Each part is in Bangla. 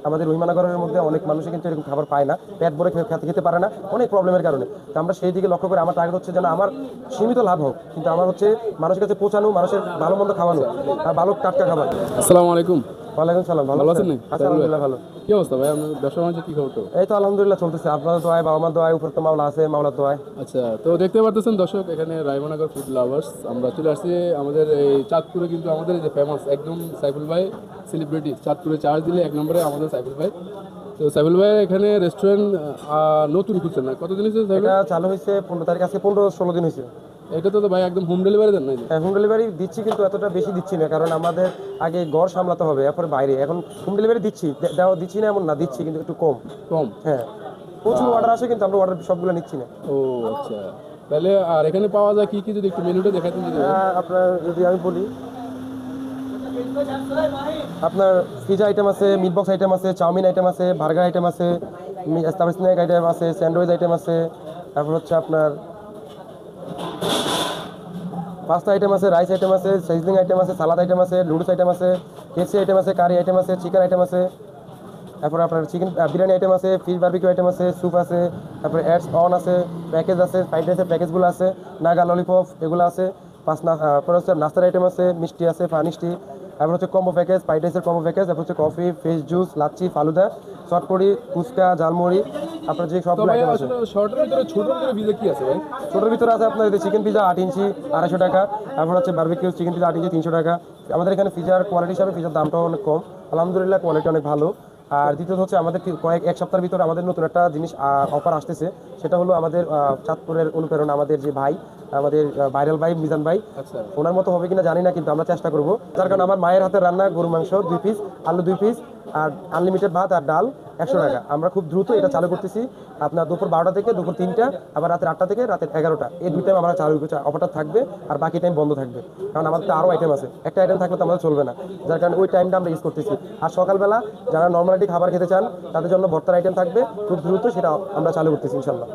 আমাদের রহিমানগরের মধ্যে অনেক মানুষই কিন্তু এরকম খাবার পায় না, পেট ভরে খেতে পারে না অনেক প্রবলেমের কারণে। তো আমরা সেই দিকে লক্ষ্য করে আমার টার্গেট হচ্ছে যেন আমার সীমিত লাভ হোক, কিন্তু আমার হচ্ছে মানুষের কাছে পৌঁছানো, মানুষের ভালো মন্দ খাওয়ানো আর ভালো টাটকা খাবার। আসসালামু আলাইকুম। ওয়ালাইকুম সালাম। ভালো ভালো আছেন? আছেন? আচ্ছা, আলহামদুলিল্লাহ ভালো। কি অবস্থা ভাই, আপনার ব্যবসা বাণিজ্য কি খবর? এই তো আলহামদুলিল্লাহ চলতেছে, আপনাদের দোয়ায়, বাবা মার দোয়ায়, উপর তো মাওলা আছে, মাওলার দোয়ায়। আচ্ছা, তো দেখতে পারতেছেন দর্শক, এখানে রায়মনগর ফুড লাভার্স, আমরা চলে আসছি আমাদের এই চাঁদপুরে, কিন্তু আমাদের এই যে ফেমাস একদম সাইফুল ভাই সেলিব্রিটি, চাঁদপুরে চার্জ দিলে এক নম্বরে আমাদের সাইফুল ভাই। তো সাইফুল ভাই এখানে রেস্টুরেন্ট নতুন খুলছেন না, কতদিন হয়েছে সাইফুল এটা ভাই? চালু হয়েছে 15 তারিখ, আজকে 15-16 দিন হয়েছে। এটা তো ভাই একদম হোম ডেলিভারি দেন না? হ্যাঁ, হোম ডেলিভারি দিচ্ছি, কিন্তু এতটা বেশি দিচ্ছি না, কারণ আমাদের আগে ঘর সামলাতে হবে, এরপরে বাইরে। এখন হোম ডেলিভারি দিচ্ছি, দিচ্ছি না এমন না, দিচ্ছি কিন্তু একটু কম। কম? হ্যাঁ, প্রচুর অর্ডার আসে, কিন্তু আমরা অর্ডার সবগুলো নিচ্ছি না। ও আচ্ছা, তাহলে আর এখানে পাওয়া যায় কি কি, যদি একটু মেনুটা দেখাতেন যদি। আপনার যদি আমি বলি, আপনার পিজা আইটেম আছে, মিট বক্স আইটেম আছে, চাউমিন আইটেম আছে, বার্গার আইটেম আছে, তারপর স্ন্যাক আইটেম আছে, স্যান্ডউইচ আইটেম আছে, তারপর হচ্ছে আপনার পাস্তা আইটেম আছে, রাইস আইটেম আছে, সিজনিং আইটেম আছে, সালাদ আইটেম আছে, নুডলস আইটেম আছে, কেসি আইটেম আছে, কারি আইটেম আছে, চিকেন আইটেম আছে, তারপর আপনার চিকেন বিরিয়ানি আইটেম আছে, ফিশ বারবিকিউ আইটেম আছে, স্যুপ আছে, তারপরে অ্যাডস অন আছে, প্যাকেজ আছে, ফ্রাইড রাইসের প্যাকেজগুলো আছে, নাগা ললিপপ এগুলো আছে, তারপর হচ্ছে নাস্তার আইটেম আছে, মিষ্টি আছে, পানিষ্টি, তারপর হচ্ছে কম্বো প্যাকেজ, ফ্রাইড রাইসের কম্বো প্যাকেজ, তারপর হচ্ছে coffee, fresh juice, lassi, falooda, chotpoti, phuchka, jhalmuri, আপনার যে সবগুলো আইটেম আছে। শর্টের ভিতরে ছোটোর ভিতরে ভিজা কি আছে ভাই? ছোটোর ভিতরে আছে আপনার চিকেন পিজা 8 ইঞ্চি 250 টাকা, তারপর হচ্ছে বারবিকিউ চিকেন পিজা 8 ইঞ্চি 300 টাকা। আমাদের এখানে পিজার কোয়ালিটি হিসাবে পিজার দামটাও অনেক কম, আলহামদুলিল্লাহ কোয়ালিটি অনেক ভালো। আর দ্বিতীয়ত হচ্ছে আমাদের এক সপ্তাহের ভিতরে আমাদের নতুন একটা জিনিস অফার আসতেছে, সেটা হলো আমাদের চাঁদপুরের অনুপ্রেরণা, আমাদের যে ভাই, আমাদের ভাইরাল ভাই মিজান ভাই, আচ্ছা, ওনার মতো হবে কিনা জানি না, কিন্তু আমরা চেষ্টা করবো। তার কারণ আমার মায়ের হাতের রান্না গরু মাংস 2 পিস, আলু 2 পিস, আর আনলিমিটেড ভাত আর ডাল 100 টাকা। আমরা খুব দ্রুত এটা চালু করতেছি, আপনার দুপুর 12টা থেকে দুপুর 3টা, আবার রাতের 8টা থেকে রাতের 11টা, এই 2 টাইম আমরা চালু করছি। অফারটা থাকবে আর বাকি টাইম বন্ধ থাকবে, কারণ আমাদের তো আরও আইটেম আছে, একটা আইটেম থাকলে তো আমাদের চলবে না, যার কারণে ওই টাইমটা আমরা ইউজ করতেছি। আর সকালবেলা যারা নর্মালিটি খাবার খেতে চান তাদের জন্য ভর্তার আইটেম থাকবে, খুব দ্রুত সেটা আমরা চালু করতেছি ইনশাল্লাহ।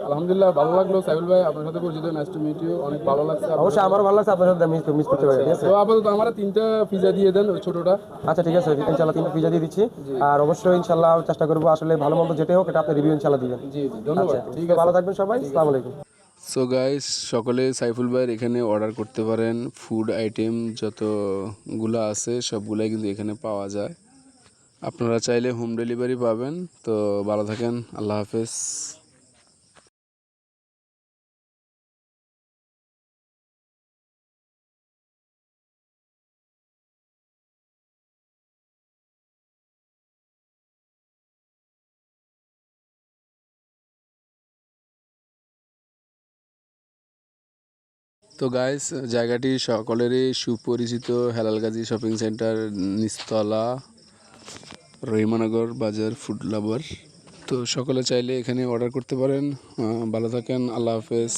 আলহামদুলিল্লাহ, ভালো লাগলো সাইফুল ভাই, আপনার সাথে পরিচিত, নাইস টু মিট ইউ, অনেক ভালো লাগছে। অবশ্যই আমারও ভালো লাগছে, আপনার সাথে মিস করতে পারি, ঠিক আছে? তো আপাতত আমার 3টা পিজা দিয়ে দেন, ওই ছোটোটা। আচ্ছা ঠিক আছে, ইনশাল্লাহ 3টা পিজা দিয়ে দিচ্ছি। আর অবশ্যই ইনশাল্লাহ চেষ্টা করবো, আসলে ভালো মন্দ যেটাই হোক এটা আপনি রিভিউ ইনশাল্লাহ দিবেন। জি জি, ধন্যবাদ। ঠিক আছে, ভালো থাকবেন সবাই, আসসালামু আলাইকুম। সো গাইস, সকলে সাইফুল ভাইয়ের এখানে অর্ডার করতে পারেন। ফুড আইটেম যতগুলো আছে সবগুলাই কিন্তু এখানে পাওয়া যায়, আপনারা চাইলে হোম ডেলিভারি পাবেন। তো ভালো থাকেন, আল্লাহ হাফেজ। তো গাইস, জায়গাটি সকলেরই সুপরিচিত, হেলালগাজী শপিং সেন্টার, নিচতলা, রহিমানগর বাজার, ফুড লাভার। তো সকলে চাইলে এখানে অর্ডার করতে পারেন। ভালো থাকেন, আল্লাহ হাফেজ।